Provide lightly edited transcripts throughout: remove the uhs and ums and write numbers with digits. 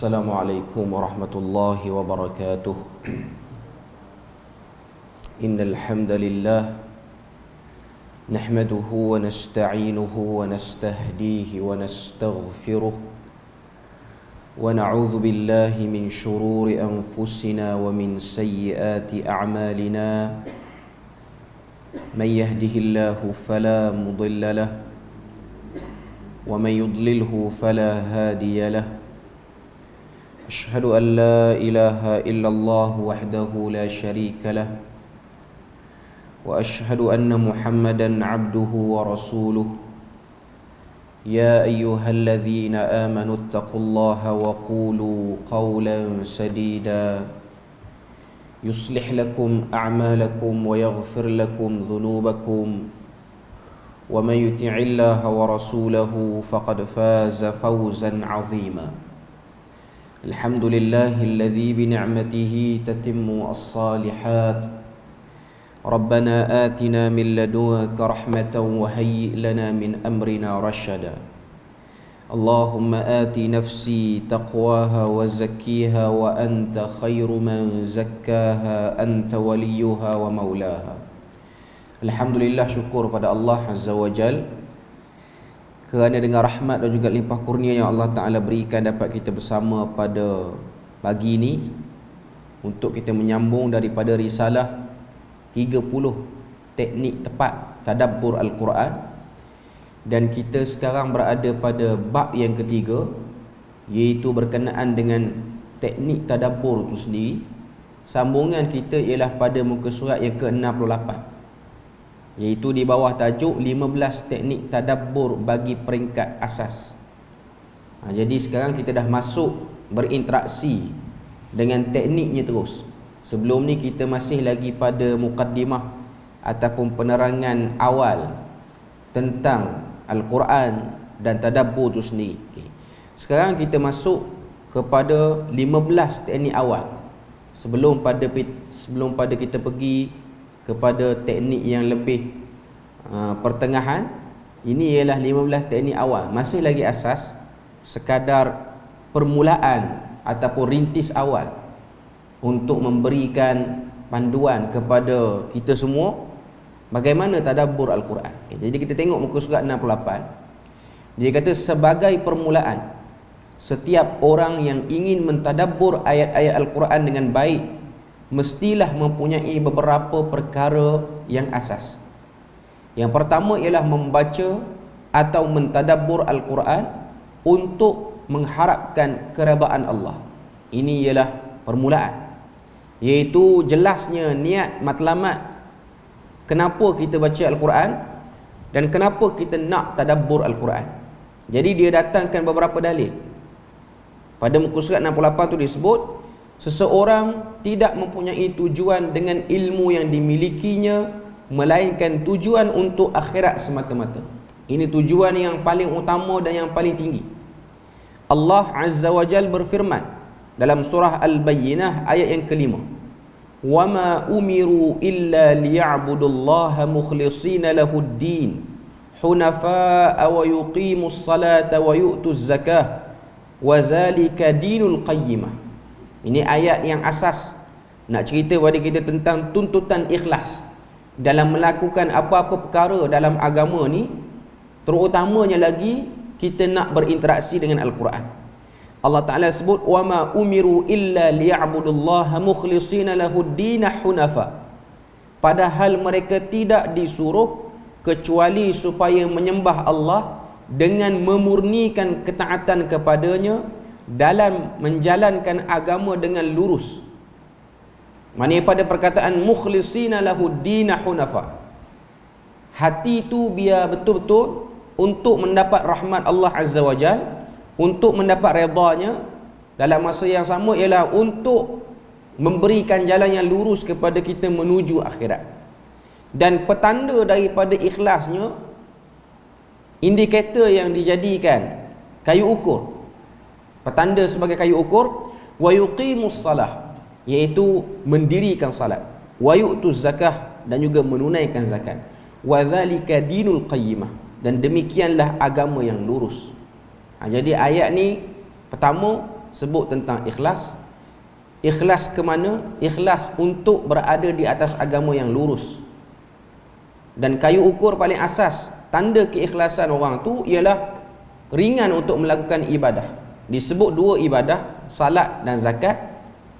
السلام عليكم ورحمة الله وبركاته. إن الحمد لله نحمده ونستعينه ونستهديه ونستغفره ونعوذ بالله من شرور أنفسنا ومن سيئات أعمالنا. من يهده الله فلا مضل له ومن يضلله فلا هادي له. أشهد أن لا إله إلا الله وحده لا شريك له وأشهد أن محمدا عبده ورسوله. يا أيها الذين آمنوا اتقوا الله وقولوا قولا سديدا يصلح لكم أعمالكم ويغفر لكم ذنوبكم ومن يطع الله ورسوله فقد فاز فوزا عظيما. الحمد لله الذي بنعمته تتم الصالحات. ربنا آتنا من لدنك رحمة وهيئ لنا من أمرنا رشدا. اللهم آت نفسي تقواها وزكيها وأنت خير من زكاها أنت وليها ومولاها. Alhamdulillah, syukur pada Allah Azza wa Jal kerana dengan rahmat dan juga limpah kurnia yang Allah Ta'ala berikan dapat kita bersama pada pagi ini untuk kita menyambung daripada risalah 30 teknik tepat tadabbur Al-Quran. Dan kita sekarang berada pada bab yang ketiga, iaitu berkenaan dengan teknik tadabbur itu sendiri. Sambungan kita ialah pada muka surat yang ke-68, iaitu di bawah tajuk 15 teknik tadabbur bagi peringkat asas. Jadi sekarang kita dah masuk berinteraksi dengan tekniknya terus. Sebelum ni kita masih lagi pada mukaddimah ataupun penerangan awal tentang Al-Quran dan tadabbur itu sendiri. Sekarang kita masuk kepada 15 teknik awal. Sebelum pada kita pergi kepada teknik yang lebih pertengahan, ini ialah 15 teknik awal. Masih lagi asas, sekadar permulaan ataupun rintis awal untuk memberikan panduan kepada kita semua bagaimana tadabbur Al-Quran. Jadi kita tengok muka surat 68. Dia kata sebagai permulaan, setiap orang yang ingin mentadabbur ayat-ayat Al-Quran dengan baik mestilah mempunyai beberapa perkara yang asas. Yang pertama ialah membaca atau mentadabbur Al-Quran untuk mengharapkan keredaan Allah. Ini ialah permulaan, iaitu jelasnya niat matlamat kenapa kita baca Al-Quran dan kenapa kita nak tadabbur Al-Quran. Jadi dia datangkan beberapa dalil. Pada muka surat 68 tu disebut seseorang tidak mempunyai tujuan dengan ilmu yang dimilikinya melainkan tujuan untuk akhirat semata-mata. Ini tujuan yang paling utama dan yang paling tinggi. Allah Azza wa Jal berfirman dalam surah Al-Bayyinah ayat yang kelima, وَمَا أُمِرُوا إِلَّا لِيَعْبُدُوا اللَّهَ مُخْلِصِينَ لَهُ الدِّينَ حُنَفَاءَ وَيُقِيمُوا الصَّلَاةَ وَيُؤْتُوا الزَّكَاةَ وَذَلِكَ دِينُ الْقَيِّمَةِ. Ini ayat yang asas nak cerita pada kita tentang tuntutan ikhlas dalam melakukan apa-apa perkara dalam agama ni, terutamanya lagi kita nak berinteraksi dengan Al-Quran. Allah Ta'ala sebut وَمَا أُمِرُوا إِلَّا لِيَعْبُدُوا اللَّهَ مُخْلِصِينَ لَهُ الدِّينَ حُنَفَاءَ. Padahal mereka tidak disuruh kecuali supaya menyembah Allah dengan memurnikan ketaatan kepadanya dalam menjalankan agama dengan lurus. Maksudnya pada perkataan mukhlisina lahud dina hunafa, hati itu biar betul-betul untuk mendapat rahmat Allah Azza wa Jal, untuk mendapat redanya, dalam masa yang sama ialah untuk memberikan jalan yang lurus kepada kita menuju akhirat. Dan petanda daripada ikhlasnya, indikator yang dijadikan kayu ukur, petanda sebagai kayu ukur, wa yuqimus salah, iaitu mendirikan salat, wa yu'tuz zakah, dan juga menunaikan zakat, wa dzalika dinul qayyimah, dan demikianlah agama yang lurus. Jadi ayat ni pertama sebut tentang ikhlas. Ikhlas ke mana? Ikhlas untuk berada di atas agama yang lurus. Dan kayu ukur paling asas tanda keikhlasan orang tu ialah ringan untuk melakukan ibadah. Disebut dua ibadah, salat dan zakat.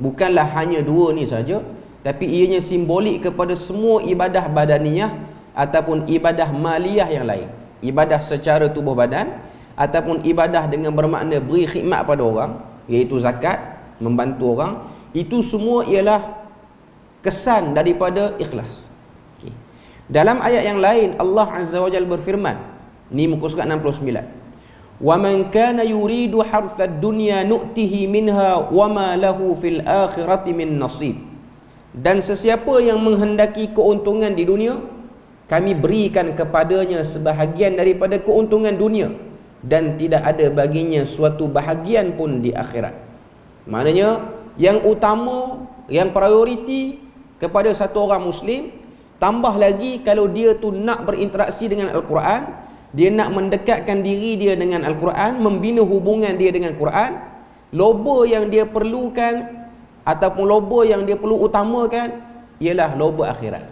Bukanlah hanya dua ni saja, tapi ianya simbolik kepada semua ibadah badaniyah ataupun ibadah maliyah yang lain. Ibadah secara tubuh badan ataupun ibadah dengan bermakna beri khidmat pada orang, iaitu zakat, membantu orang. Itu semua ialah kesan daripada ikhlas. Okay. Dalam ayat yang lain Allah Azza wa Jalla berfirman, ni muka surat 69, wa man kana yuridu harthad dunya nu'tihi minha wa ma lahu fil akhirati min nasib. Dan sesiapa yang menghendaki keuntungan di dunia, kami berikan kepadanya sebahagian daripada keuntungan dunia, dan tidak ada baginya suatu bahagian pun di akhirat. Maknanya yang utama, yang prioriti kepada satu orang Muslim, tambah lagi kalau dia tu nak berinteraksi dengan Al-Quran, dia nak mendekatkan diri dia dengan Al-Quran, membina hubungan dia dengan Quran, loba yang dia perlukan ataupun loba yang dia perlu utamakan ialah loba akhirat.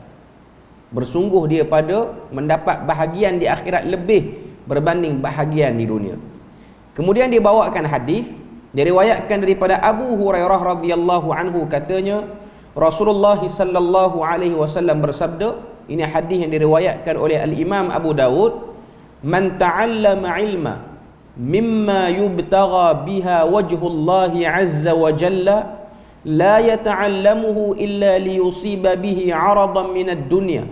Bersungguh dia pada mendapat bahagian di akhirat lebih berbanding bahagian di dunia. Kemudian dia bawakan hadis, diriwayatkan daripada Abu Hurairah radhiyallahu anhu, katanya Rasulullah sallallahu alaihi wasallam bersabda, ini hadis yang diriwayatkan oleh Al-Imam Abu Dawud, man ta'allama ilma mimma yubtagha biha wajhullahi azza wa jalla la yata'allamuhu illa liyusiba bihi 'aradan minad dunya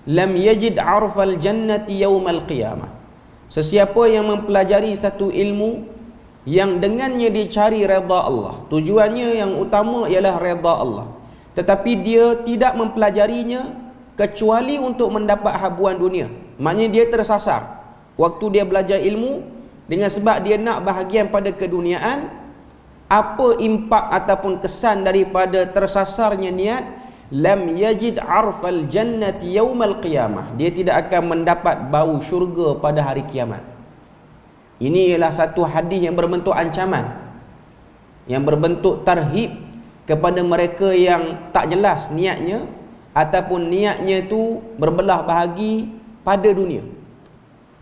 lam yajid 'arfal jannati yaumal qiyamah. Sesiapa yang mempelajari satu ilmu yang dengannya dicari redha Allah, tujuannya yang utama ialah redha Allah, tetapi dia tidak mempelajarinya kecuali untuk mendapat habuan dunia, maknanya dia tersasar waktu dia belajar ilmu dengan sebab dia nak bahagian pada keduniaan. Apa impak ataupun kesan daripada tersasarnya niat? Lam yajid arfal jannati yaumal qiyamah, dia tidak akan mendapat bau syurga pada hari kiamat. Ini ialah satu hadis yang berbentuk ancaman, yang berbentuk tarhib kepada mereka yang tak jelas niatnya ataupun niatnya itu berbelah bahagi pada dunia.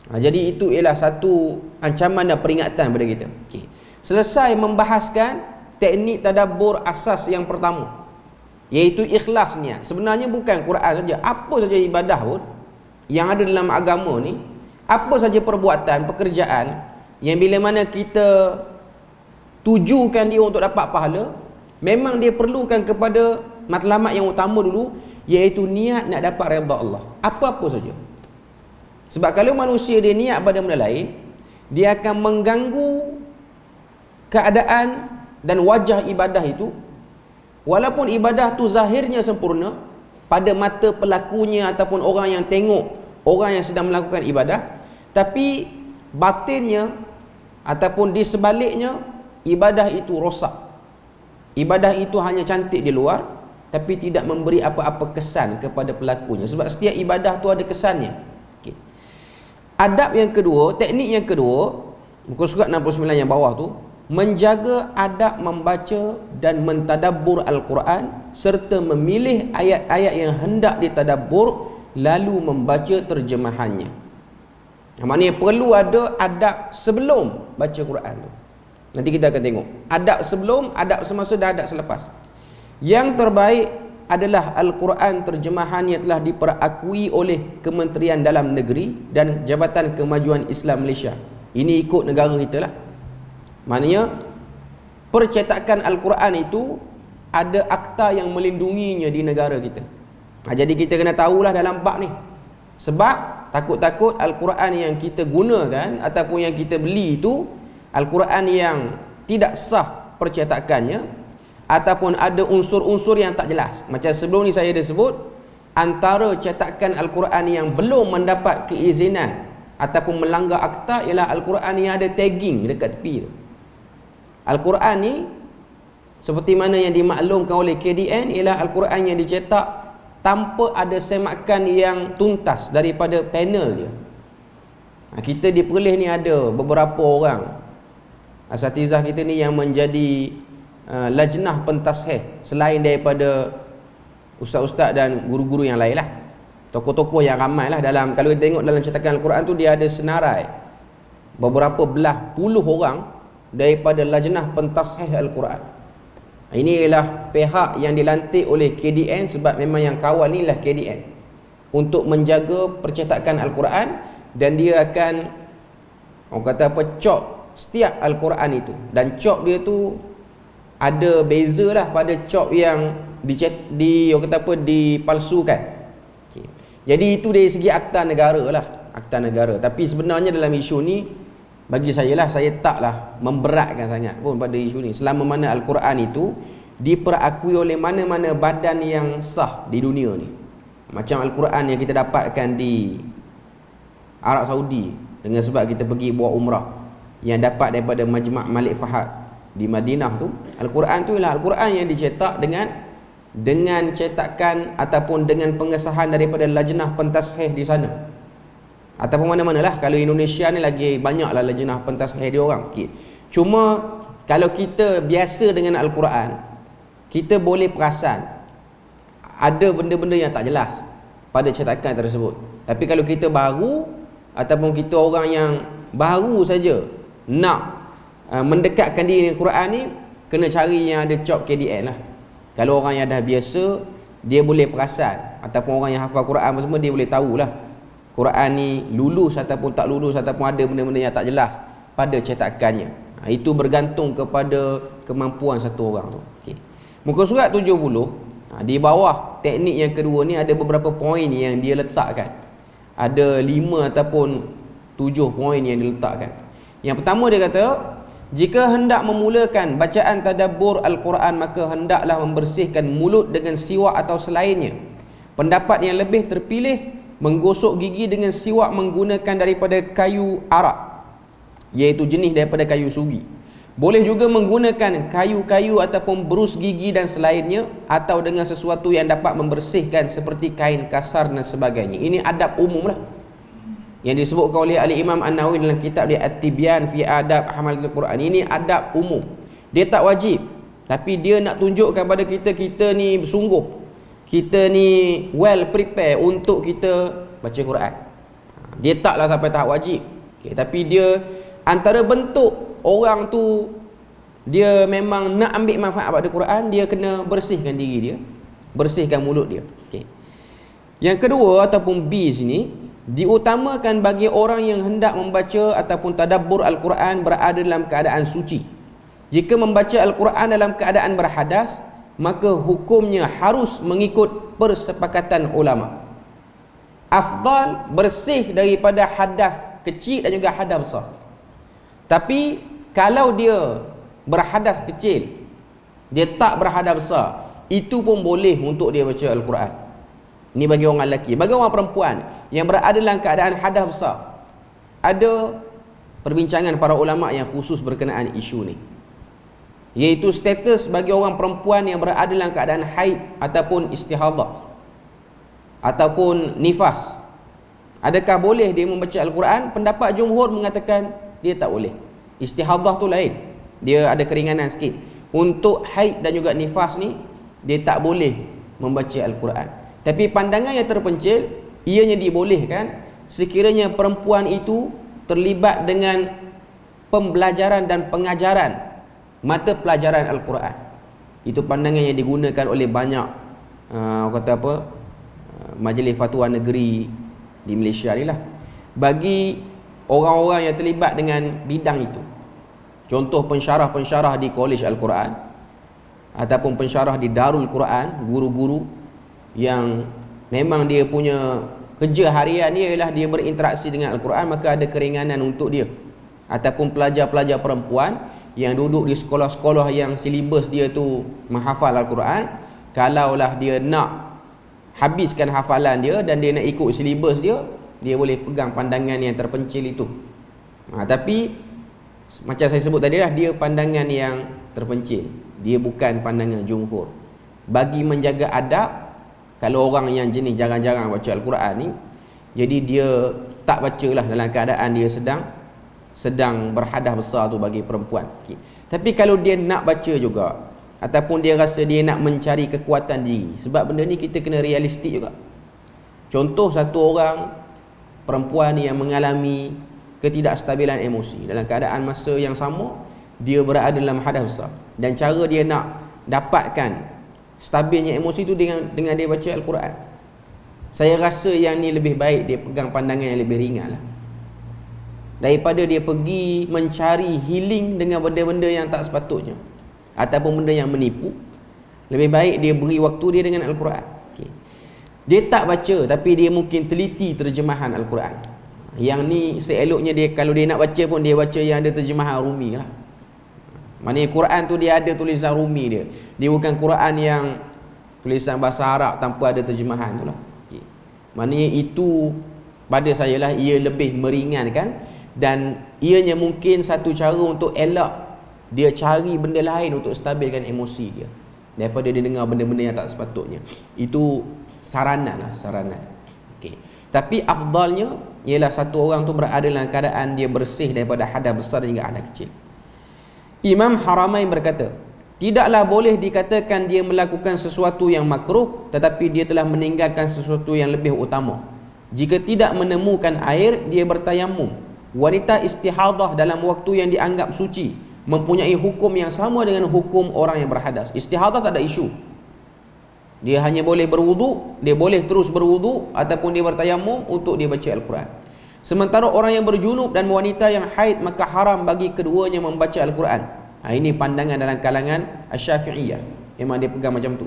Jadi itu ialah satu ancaman dan peringatan kepada kita. Okay. Selesai membahaskan teknik tadabbur asas yang pertama, iaitu ikhlas niat. Sebenarnya bukan Quran saja, apa saja ibadah pun yang ada dalam agama ni, apa saja perbuatan, pekerjaan yang bila mana kita tujukan dia untuk dapat pahala, memang dia perlukan kepada matlamat yang utama dulu, iaitu niat nak dapat redha Allah. Apa-apa saja. Sebab kalau manusia dia niat pada benda lain, dia akan mengganggu keadaan dan wajah ibadah itu. Walaupun ibadah tu zahirnya sempurna pada mata pelakunya ataupun orang yang tengok, orang yang sedang melakukan ibadah, tapi batinnya ataupun di sebaliknya ibadah itu rosak. Ibadah itu hanya cantik di luar tapi tidak memberi apa-apa kesan kepada pelakunya. Sebab setiap ibadah tu ada kesannya. Okay. Adab yang kedua, teknik yang kedua, muka surat 69 yang bawah tu, menjaga adab membaca dan mentadabbur Al-Quran serta memilih ayat-ayat yang hendak ditadabbur lalu membaca terjemahannya. Maknanya perlu ada adab sebelum baca Quran tu. Nanti kita akan tengok adab sebelum, adab semasa dan adab selepas. Yang terbaik adalah Al-Quran terjemahannya telah diperakui oleh Kementerian Dalam Negeri dan Jabatan Kemajuan Islam Malaysia. Ini ikut negara kita lah. Maknanya percetakan Al-Quran itu ada akta yang melindunginya di negara kita. Jadi kita kena tahulah dalam bab ni. Sebab takut-takut Al-Quran yang kita gunakan ataupun yang kita beli itu Al-Quran yang tidak sah percetakannya, ataupun ada unsur-unsur yang tak jelas. Macam sebelum ni saya dah sebut, antara cetakan Al-Quran yang belum mendapat keizinan ataupun melanggar akta ialah Al-Quran yang ada tagging dekat tepi tu. Al-Quran ni seperti mana yang dimaklumkan oleh KDN ialah Al-Quran yang dicetak tanpa ada semakan yang tuntas daripada panel dia. Kita di Perlis ni ada beberapa orang asatizah kita ni yang menjadi lajnah pentasheh selain daripada ustaz-ustaz dan guru-guru yang lain lah, tokoh-tokoh yang ramai lah dalam, kalau kita tengok dalam cetakan Al-Quran tu dia ada senarai beberapa belah puluh orang daripada lajnah pentasheh Al-Quran. Ini ialah pihak yang dilantik oleh KDN, sebab memang yang kawal ni lah KDN untuk menjaga percetakan Al-Quran, dan dia akan orang kata apa, cop setiap Al-Quran itu, dan cop dia tu ada beza lah pada cop yang orang kata apa, dipalsukan. Okay. Jadi itu dari segi akta negara lah, akta negara. Tapi sebenarnya dalam isu ni, bagi saya lah, saya taklah memberatkan sangat pun pada isu ni, selama mana Al-Quran itu diperakui oleh mana-mana badan yang sah di dunia ni. Macam Al-Quran yang kita dapatkan di Arab Saudi, dengan sebab kita pergi buat umrah, yang dapat daripada Majma' Malik Fahad di Madinah tu, Al-Quran tu ialah Al-Quran yang dicetak dengan cetakan ataupun dengan pengesahan daripada lajnah pentasheh di sana, ataupun mana-mana lah. Kalau Indonesia ni lagi banyak lah lajnah pentasheh dia orang. Okay. Cuma kalau kita biasa dengan Al-Quran, kita boleh perasan ada benda-benda yang tak jelas pada cetakan tersebut. Tapi kalau kita baru, ataupun kita orang yang baru saja nak mendekatkan diri dengan Quran ni, kena cari yang ada cop KDN lah. Kalau orang yang dah biasa, dia boleh perasan, ataupun orang yang hafal Quran semua, dia boleh tahulah Quran ni lulus ataupun tak lulus, ataupun ada benda-benda yang tak jelas pada cetakannya. Itu bergantung kepada kemampuan satu orang tu. Okay. Muka surat 70, di bawah teknik yang kedua ni ada beberapa poin yang dia letakkan. Ada 5 ataupun 7 poin yang diletakkan. Yang pertama dia kata, jika hendak memulakan bacaan tadabbur Al-Quran, maka hendaklah membersihkan mulut dengan siwak atau selainnya. Pendapat yang lebih terpilih, menggosok gigi dengan siwak menggunakan daripada kayu arak, iaitu jenis daripada kayu sugi. Boleh juga menggunakan kayu-kayu ataupun berus gigi dan selainnya, atau dengan sesuatu yang dapat membersihkan seperti kain kasar dan sebagainya. Ini adab umum lah yang disebutkan oleh Al-Imam An-Nawawi dalam kitab dia At-Tibyan fi Adab Hamalatul Quran. Ini adab umum, dia tak wajib, tapi dia nak tunjukkan pada kita, kita ni bersungguh, kita ni well prepare untuk kita baca Quran. Dia taklah sampai tahap wajib. Okay, tapi dia antara bentuk orang tu dia memang nak ambil manfaat pada Quran, dia kena bersihkan diri dia, bersihkan mulut dia. Okay. Yang kedua ataupun B sini, diutamakan bagi orang yang hendak membaca ataupun tadabbur Al-Quran berada dalam keadaan suci. Jika membaca Al-Quran dalam keadaan berhadas, maka hukumnya harus mengikut persepakatan ulama. Afdal bersih daripada hadas kecil dan juga hadas besar. Tapi kalau dia berhadas kecil, dia tak berhadas besar, itu pun boleh untuk dia baca Al-Quran. Ini bagi orang lelaki. Bagi orang perempuan yang berada dalam keadaan hadas besar, ada perbincangan para ulama yang khusus berkenaan isu ni, iaitu status bagi orang perempuan yang berada dalam keadaan haid ataupun istihadah ataupun nifas. Adakah boleh dia membaca Al-Quran? Pendapat jumhur mengatakan dia tak boleh. Istihadah tu lain, dia ada keringanan sikit. Untuk haid dan juga nifas ni, dia tak boleh membaca Al-Quran. Tapi pandangan yang terpencil, ianya dibolehkan sekiranya perempuan itu terlibat dengan pembelajaran dan pengajaran mata pelajaran Al-Quran. Itu pandangan yang digunakan oleh banyak majlis fatwa negeri di Malaysia ni lah, bagi orang-orang yang terlibat dengan bidang itu. Contoh pensyarah-pensyarah di College Al-Quran ataupun pensyarah di Darul Quran, guru-guru yang memang dia punya kerja harian dia ialah dia berinteraksi dengan Al-Quran, maka ada keringanan untuk dia. Ataupun pelajar-pelajar perempuan yang duduk di sekolah-sekolah yang silibus dia tu menghafal Al-Quran, kalaulah dia nak habiskan hafalan dia dan dia nak ikut silibus dia, dia boleh pegang pandangan yang terpencil itu. Tapi macam saya sebut tadi lah, dia pandangan yang terpencil, dia bukan pandangan jumhur. Bagi menjaga adab, kalau orang yang jenis jarang-jarang baca Al-Quran ni, jadi dia tak bacalah dalam keadaan dia sedang sedang berhadas besar tu bagi perempuan. Okay. Tapi kalau dia nak baca juga, ataupun dia rasa dia nak mencari kekuatan diri, sebab benda ni kita kena realistik juga. Contoh satu orang perempuan yang mengalami ketidakstabilan emosi, dalam keadaan masa yang sama dia berada dalam hadas besar, dan cara dia nak dapatkan stabilnya emosi tu dengan dia baca Al-Quran. Saya rasa yang ni lebih baik dia pegang pandangan yang lebih ringan lah, daripada dia pergi mencari healing dengan benda-benda yang tak sepatutnya ataupun benda yang menipu. Lebih baik dia beri waktu dia dengan Al-Quran. Okay. Dia tak baca, tapi dia mungkin teliti terjemahan Al-Quran. Yang ni seeloknya dia, kalau dia nak baca pun dia baca yang ada terjemahan Rumi lah. Maknanya Quran tu dia ada tulisan Rumi dia. Dia bukan Quran yang tulisan bahasa Arab tanpa ada terjemahan tu lah. Okay. Maknanya itu pada saya lah, ia lebih meringankan, dan ianya mungkin satu cara untuk elak dia cari benda lain untuk stabilkan emosi dia, daripada dia dengar benda-benda yang tak sepatutnya. Itu saranan lah, saranan. Okay. Tapi afdalnya ialah satu orang tu berada dalam keadaan dia bersih daripada hadas besar hingga hadas kecil. Imam Haramain berkata, tidaklah boleh dikatakan dia melakukan sesuatu yang makruh, tetapi dia telah meninggalkan sesuatu yang lebih utama. Jika tidak menemukan air, dia bertayamum. Wanita istihadah dalam waktu yang dianggap suci mempunyai hukum yang sama dengan hukum orang yang berhadas. Istihadah tak ada isu. Dia hanya boleh berwuduk, dia boleh terus berwuduk, ataupun dia bertayamum untuk dia baca Al-Quran. Sementara orang yang berjunub dan wanita yang haid, maka haram bagi keduanya membaca Al-Quran. Ini pandangan dalam kalangan Asy-Syafi'iyah. Memang dia pegang macam tu.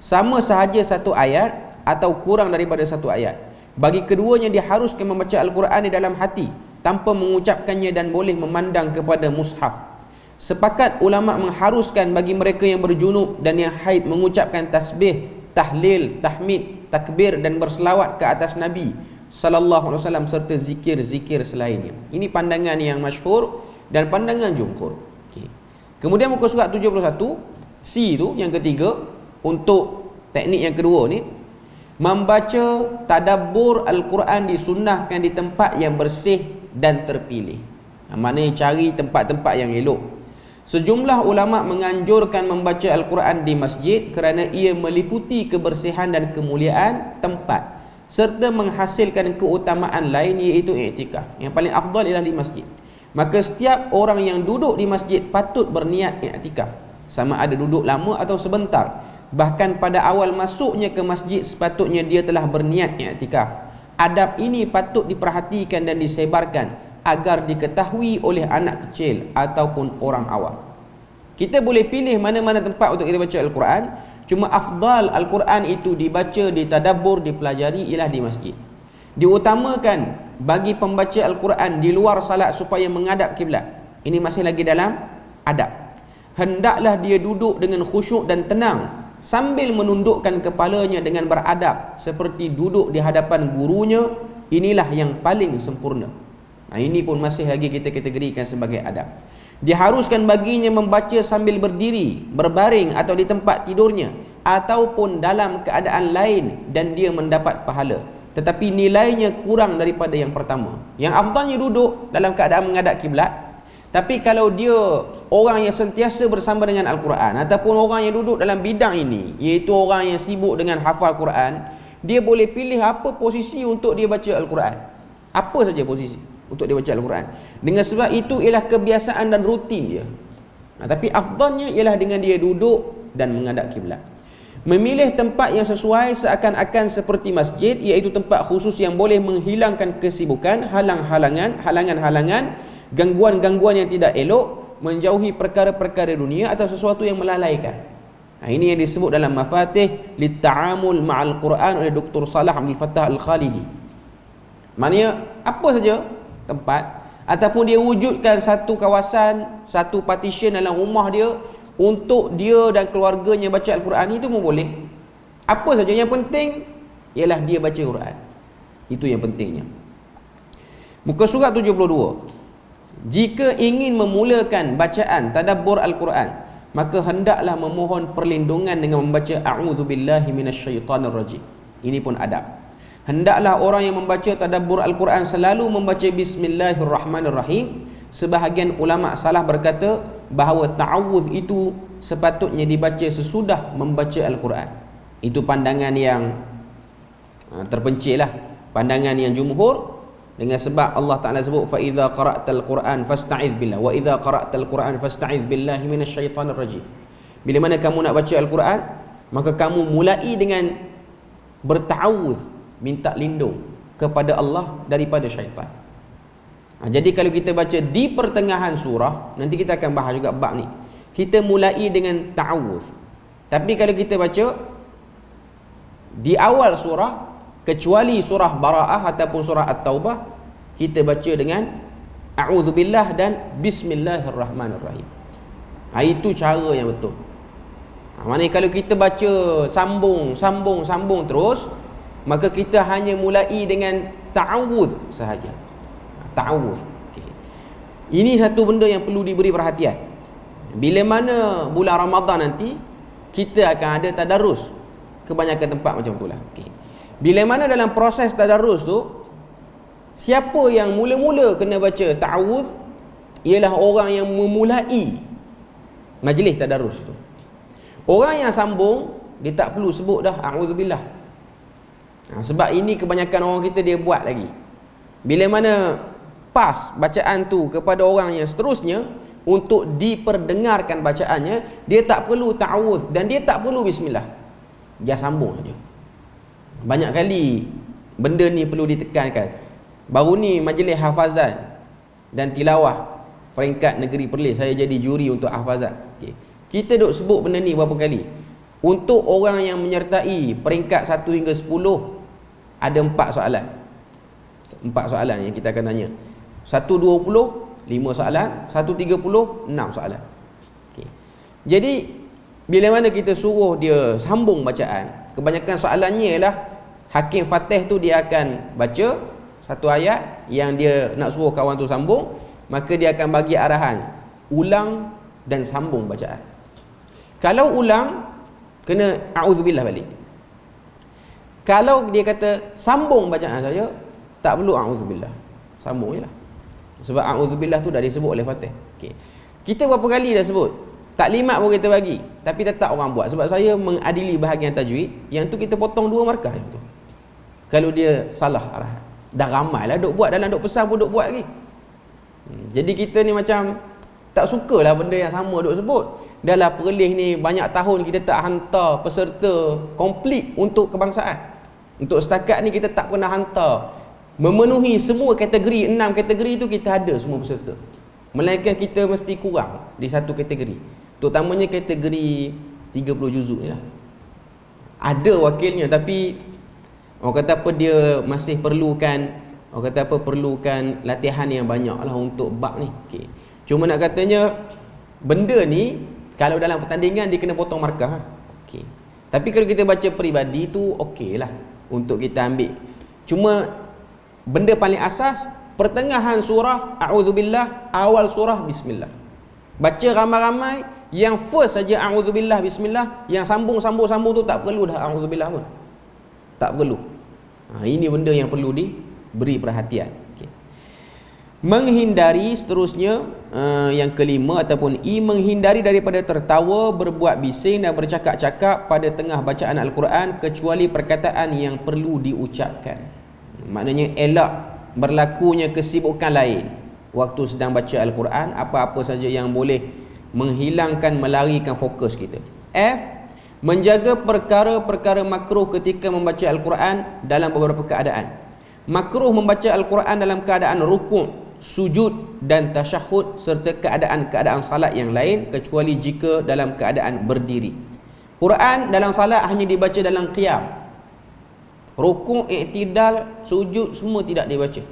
Sama sahaja satu ayat atau kurang daripada satu ayat, bagi keduanya diharuskan membaca Al-Quran di dalam hati tanpa mengucapkannya, dan boleh memandang kepada mushaf. Sepakat ulama mengharuskan bagi mereka yang berjunub dan yang haid mengucapkan tasbih, tahlil, tahmid, takbir dan berselawat ke atas Nabi sallallahu alaihi wasallam serta zikir-zikir selainnya. Ini pandangan yang masyhur dan pandangan jumhur. Okay. Kemudian muka surat 71 C tu yang ketiga, untuk teknik yang kedua ni, membaca tadabbur Al-Quran disunnahkan di tempat yang bersih dan terpilih. Maknanya cari tempat-tempat yang elok. Sejumlah ulama menganjurkan membaca Al-Quran di masjid kerana ia meliputi kebersihan dan kemuliaan tempat serta menghasilkan keutamaan lain, iaitu i'tikaf. Yang paling afdal ialah di masjid. Maka setiap orang yang duduk di masjid patut berniat i'tikaf, sama ada duduk lama atau sebentar. Bahkan pada awal masuknya ke masjid sepatutnya dia telah berniat i'tikaf. Adab ini patut diperhatikan dan disebarkan agar diketahui oleh anak kecil ataupun orang awam. Kita boleh pilih mana-mana tempat untuk kita baca Al-Quran, cuma afdal Al-Quran itu dibaca, ditadabbur, dipelajari ialah di masjid. Diutamakan bagi pembaca Al-Quran di luar salat supaya menghadap kiblat. Ini masih lagi dalam adab. Hendaklah dia duduk dengan khusyuk dan tenang sambil menundukkan kepalanya dengan beradab seperti duduk di hadapan gurunya. Inilah yang paling sempurna. Ini pun masih lagi kita kategorikan sebagai adab. Diharuskan baginya membaca sambil berdiri, berbaring atau di tempat tidurnya, ataupun dalam keadaan lain, dan dia mendapat pahala. Tetapi nilainya kurang daripada yang pertama. Yang afdalnya duduk dalam keadaan menghadap kiblat. Tapi kalau dia orang yang sentiasa bersama dengan Al-Quran, ataupun orang yang duduk dalam bidang ini, iaitu orang yang sibuk dengan hafal Quran, dia boleh pilih apa posisi untuk dia baca Al-Quran. Apa saja posisi untuk dia baca Al-Quran. Dengan sebab itu ialah kebiasaan dan rutin dia. Tapi afdalnya ialah dengan dia duduk dan menghadap kiblat. Memilih tempat yang sesuai seakan-akan seperti masjid, iaitu tempat khusus yang boleh menghilangkan kesibukan, halangan-halangan, gangguan-gangguan yang tidak elok, menjauhi perkara-perkara dunia atau sesuatu yang melalaikan. Ini yang disebut dalam Mafatih Litta'amul Ma'al Quran oleh Dr. Salah Abdul Fattah Al-Khalidi. Maknanya apa saja tempat, ataupun dia wujudkan satu kawasan, satu partition dalam rumah dia untuk dia dan keluarganya baca Al-Quran, itu pun boleh. Apa saja, yang penting ialah dia baca Quran. Itu yang pentingnya. Muka surat 72. Jika ingin memulakan bacaan tadabbur Al-Quran, maka hendaklah memohon perlindungan dengan membaca a'udzubillahi minasyaitonirrajim. Ini pun adab. Hendaklah orang yang membaca tadabbur Al-Quran selalu membaca Bismillahirrahmanirrahim Sebahagian ulama salaf berkata bahawa ta'awudh itu sepatutnya dibaca sesudah membaca Al-Quran. Itu pandangan yang terpencil lah, pandangan yang jumhur, dengan sebab Allah Ta'ala sebut fa idza qara'tal Quran fasta'iz billah wa idza qara'tal Quran fasta'iz billahi minasyaitanir rajim. Bila mana kamu nak baca Al-Quran, maka kamu mulai dengan berta'awudh, minta lindung kepada Allah daripada syaitan. Jadi kalau kita baca di pertengahan surah, nanti kita akan bahas juga bab ni, kita mulai dengan ta'awudh. Tapi kalau kita baca di awal surah, kecuali surah Bara'ah ataupun surah At-Taubah, kita baca dengan a'udzubillah dan bismillahirrahmanirrahim. Itu cara yang betul. Maknanya kalau kita baca sambung terus, maka kita hanya mulai dengan ta'awudh sahaja. Ta'awudh. Ini satu benda yang perlu diberi perhatian. Bila mana bulan Ramadan nanti, kita akan ada tadarus. Kebanyakan tempat macam itulah. Bila mana dalam proses tadarus tu, siapa yang mula-mula kena baca ta'awudh ialah orang yang memulai majlis tadarus tu. Orang yang sambung, dia tak perlu sebut dah a'udzubillah. Sebab ini kebanyakan orang kita dia buat lagi. Bila mana pas bacaan tu kepada orang yang seterusnya untuk diperdengarkan bacaannya, dia tak perlu ta'awudz dan dia tak perlu bismillah, dia sambung saja. Banyak kali benda ni perlu ditekankan. Baru ni majlis hafazan dan tilawah peringkat negeri Perlis, saya jadi juri untuk hafazan. Kita duk sebut benda ni berapa kali. Untuk orang yang menyertai peringkat 1 hingga 10, ada 4 soalan. 4 soalan yang kita akan tanya. 1.20, 5 soalan. 1.30, 6 soalan. Jadi bila mana kita suruh dia sambung bacaan, kebanyakan soalannya ialah Hakim Fatih tu dia akan baca satu ayat yang dia nak suruh kawan tu sambung, maka dia akan bagi arahan ulang dan sambung bacaan. Kalau ulang, kena a'udzubillah balik. Kalau dia kata sambung bacaan saya, tak perlu a'udzubillah, sambung je lah. Sebab a'udzubillah tu dah disebut oleh Fatih. Kita berapa kali dah sebut, taklimat pun kita bagi, tapi tetap orang buat. Sebab saya mengadili bahagian tajwid, yang tu kita potong 2 markah yang tu kalau dia salah arahan. Dah ramai lah duk buat, dalam duk pesan pun duk buat lagi. Jadi kita ni macam tak sukalah benda yang sama duk sebut. Dalam Perlis ni banyak tahun kita tak hantar peserta komplit untuk kebangsaan. Untuk setakat ni kita tak pernah hantar memenuhi semua kategori. 6 kategori tu kita ada semua peserta, melainkan kita mesti kurang di satu kategori, terutamanya kategori 30 juzuk ni lah. Ada wakilnya, tapi orang kata apa, dia masih perlukan, orang kata apa, perlukan latihan yang banyak lah untuk bab ni. Cuma nak katanya benda ni kalau dalam pertandingan dia kena potong markah. Tapi kalau kita baca peribadi tu okey lah untuk kita ambil. Cuma benda paling asas, pertengahan surah a'udzubillah, awal surah bismillah. Baca ramai-ramai, yang first saja a'udzubillah bismillah, yang sambung tu tak perlu dah a'udzubillah pun. Tak perlu. Ini benda yang perlu diberi perhatian. Menghindari seterusnya, yang kelima ataupun menghindari daripada tertawa, berbuat bising dan bercakap-cakap pada tengah bacaan Al-Quran, kecuali perkataan yang perlu diucapkan. Maknanya elak berlakunya kesibukan lain waktu sedang baca Al-Quran, apa-apa saja yang boleh menghilangkan, melarikan fokus kita. Menjaga perkara-perkara makruh ketika membaca Al-Quran dalam beberapa keadaan. Makruh membaca Al-Quran dalam keadaan rukuk, sujud dan tasyahud serta keadaan-keadaan salat yang lain, kecuali jika dalam keadaan berdiri. Quran dalam salat hanya dibaca dalam qiyam. Rukuk, i'tidal, sujud semua tidak dibaca.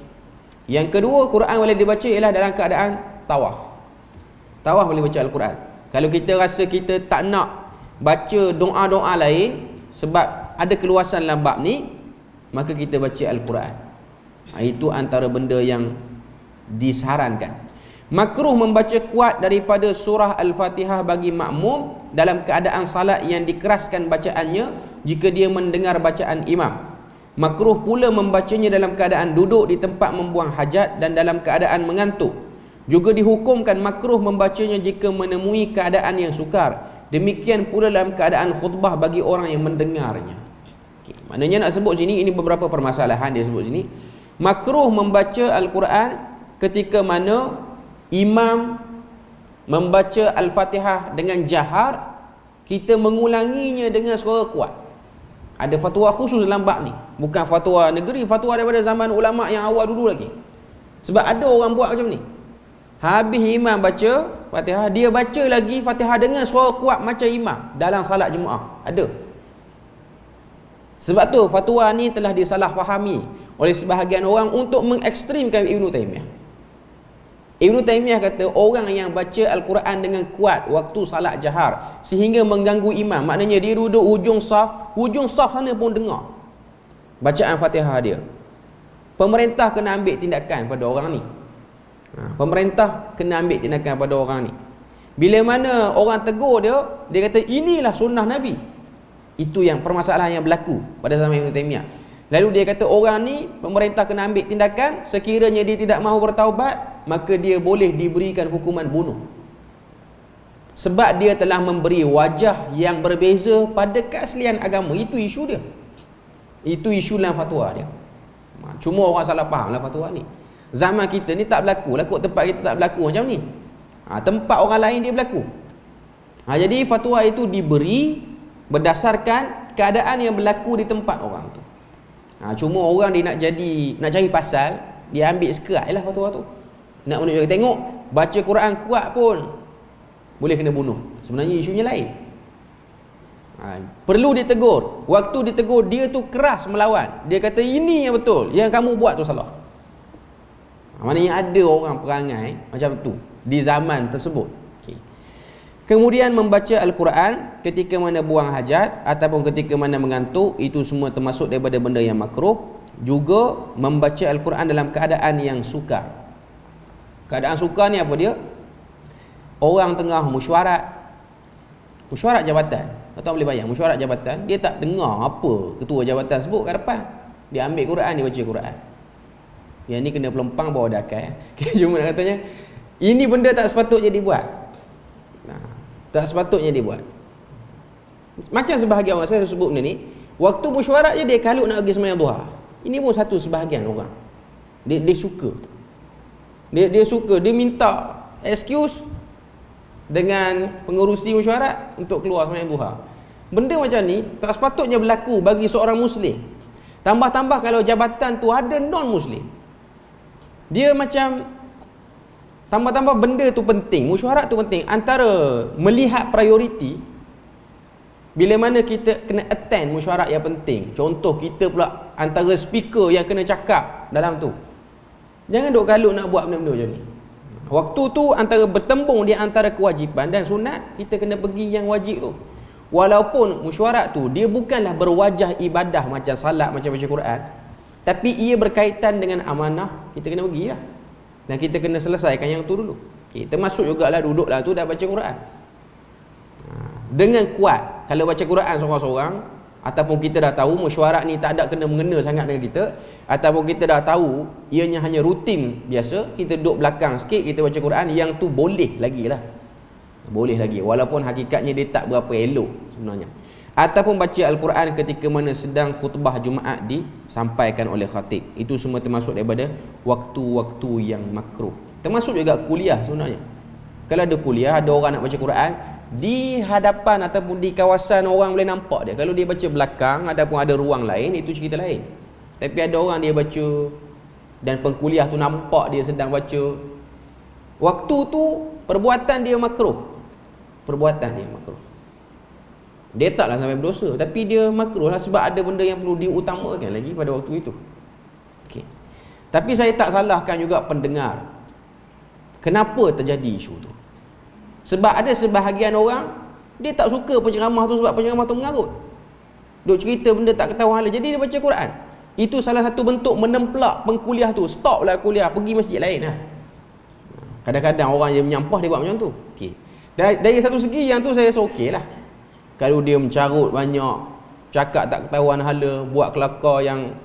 Yang kedua, Quran boleh dibaca ialah dalam keadaan tawaf. Tawaf boleh baca Al-Quran. Kalau kita rasa kita tak nak baca doa-doa lain sebab ada keluasan dalam bab ni, maka kita baca Al-Quran. Itu antara benda yang disarankan. Makruh membaca kuat daripada surah Al-Fatihah bagi makmum dalam keadaan salat yang dikeraskan bacaannya jika dia mendengar bacaan imam. Makruh pula membacanya dalam keadaan duduk di tempat membuang hajat dan dalam keadaan mengantuk. Juga dihukumkan makruh membacanya jika menemui keadaan yang sukar. Demikian pula dalam keadaan khutbah bagi orang yang mendengarnya. Okay. Maknanya nak sebut sini, ini beberapa permasalahan dia sebut sini. Makruh membaca Al-Quran ketika mana imam membaca Al-Fatihah dengan jahar, kita mengulanginya dengan suara kuat. Ada fatwa khusus dalam bab ni. Bukan fatwa negeri, fatwa daripada zaman ulama yang awal dulu lagi. Sebab ada orang buat macam ni. Habis imam baca Fatihah, dia baca lagi Fatihah dengan suara kuat macam imam dalam salat Jumaat. Ada. Sebab tu fatwa ni telah disalahfahami oleh sebahagian orang untuk mengekstrimkan Ibn Taymiyah. Ibn Taymiyah kata orang yang baca Al-Quran dengan kuat waktu salat jahar sehingga mengganggu imam, maknanya dia duduk hujung saf sana pun dengar bacaan Fatihah dia. Pemerintah kena ambil tindakan pada orang ni. Pemerintah kena ambil tindakan pada orang ni. Bila mana orang tegur dia, dia kata inilah sunnah Nabi. Itu yang permasalahan yang berlaku pada zaman Ibn Taymiyah. Lalu dia kata orang ni pemerintah kena ambil tindakan, sekiranya dia tidak mahu bertaubat, maka dia boleh diberikan hukuman bunuh. Sebab dia telah memberi wajah yang berbeza pada keaslian agama. Itu isu dia. Itu isu dalam fatwa dia. Cuma orang salah faham lah fatwa ni. Zaman kita ni tak berlaku lah, kot tempat kita tak berlaku macam ni. Tempat orang lain dia berlaku. Jadi fatwa itu diberi berdasarkan keadaan yang berlaku di tempat orang tu. Cuma orang dia nak cari pasal, dia ambil sekerat lah fatwa tu. Nak menunjukkan, tengok baca Quran kuat pun boleh kena bunuh. Sebenarnya isunya lain. Perlu ditegur. Waktu ditegur, dia tu keras melawan. Dia kata ini yang betul, yang kamu buat tu salah. Maknanya ada orang perangai macam tu di zaman tersebut. Okay. Kemudian membaca Al-Quran ketika mana buang hajat ataupun ketika mana mengantuk, itu semua termasuk daripada benda yang makruh. Juga membaca Al-Quran dalam keadaan yang sukar. Keadaan sukar ni apa dia? Orang tengah mesyuarat jabatan. Tuan boleh bayang, mesyuarat jabatan, dia tak dengar apa ketua jabatan sebut kat depan. Dia ambil Quran, dia baca Quran. Yang ni kena pelempang bawa dakai. Cuma nak katanya, ini benda tak sepatutnya dibuat. Tak sepatutnya dibuat. Macam sebahagian orang, saya sebut benda ni, waktu mesyuarat je dia kalut nak pergi sembahyang duha. Ini pun satu sebahagian orang. Dia suka. Dia suka, dia minta excuse dengan pengerusi mesyuarat untuk keluar sembahyang duha. Benda macam ni tak sepatutnya berlaku bagi seorang Muslim. Tambah-tambah kalau jabatan tu ada non-Muslim. Dia macam tambah-tambah benda tu penting, mesyuarat tu penting. Antara melihat prioriti, bila mana kita kena attend mesyuarat yang penting. Contoh kita pula antara speaker yang kena cakap dalam tu. Jangan duk kalut nak buat benda-benda macam ni. Waktu tu antara bertembung di antara kewajipan dan sunat, kita kena pergi yang wajib tu. Walaupun mesyuarat tu dia bukanlah berwajah ibadah macam salat, macam baca Quran, tapi ia berkaitan dengan amanah, kita kena pergi lah. Dan kita kena selesaikan yang tu dulu. Okay, termasuk jugalah duduk lah tu dah baca Quran. Dengan kuat. Kalau baca Quran seorang-seorang, ataupun kita dah tahu mesyuarat ni tak ada kena mengena sangat dengan kita, ataupun kita dah tahu ianya hanya rutin biasa, kita duduk belakang sikit, kita baca Quran, yang tu boleh lagi lah. Boleh lagi. Walaupun hakikatnya dia tak berapa elok sebenarnya. Ataupun baca Al-Quran ketika mana sedang khutbah Jumaat disampaikan oleh khatib. Itu semua termasuk daripada waktu-waktu yang makruh. Termasuk juga kuliah sebenarnya. Kalau ada kuliah, ada orang nak baca Quran, di hadapan ataupun di kawasan orang boleh nampak dia. Kalau dia baca belakang ataupun ada ruang lain, itu cerita lain. Tapi ada orang dia baca dan pengkuliah tu nampak dia sedang baca. Waktu tu perbuatan dia makruh. Perbuatan dia makruh. Dia taklah sampai berdosa, tapi dia makruh lah sebab ada benda yang perlu diutamakan lagi pada waktu itu. Okay. Tapi saya tak salahkan juga pendengar. Kenapa terjadi isu tu? Sebab ada sebahagian orang, dia tak suka penceramah tu sebab penceramah tu mengarut. Duk cerita benda tak ketahuan hal, jadi dia baca Quran. Itu salah satu bentuk menemplak pengkuliah tu. Stop lah kuliah, pergi masjid lain lah. Kadang-kadang orang yang menyampah dia buat macam tu. Okay. Dari satu segi yang tu saya rasa okey lah. Kalau dia mencarut banyak, cakap tak ketahuan hala, buat kelakar yang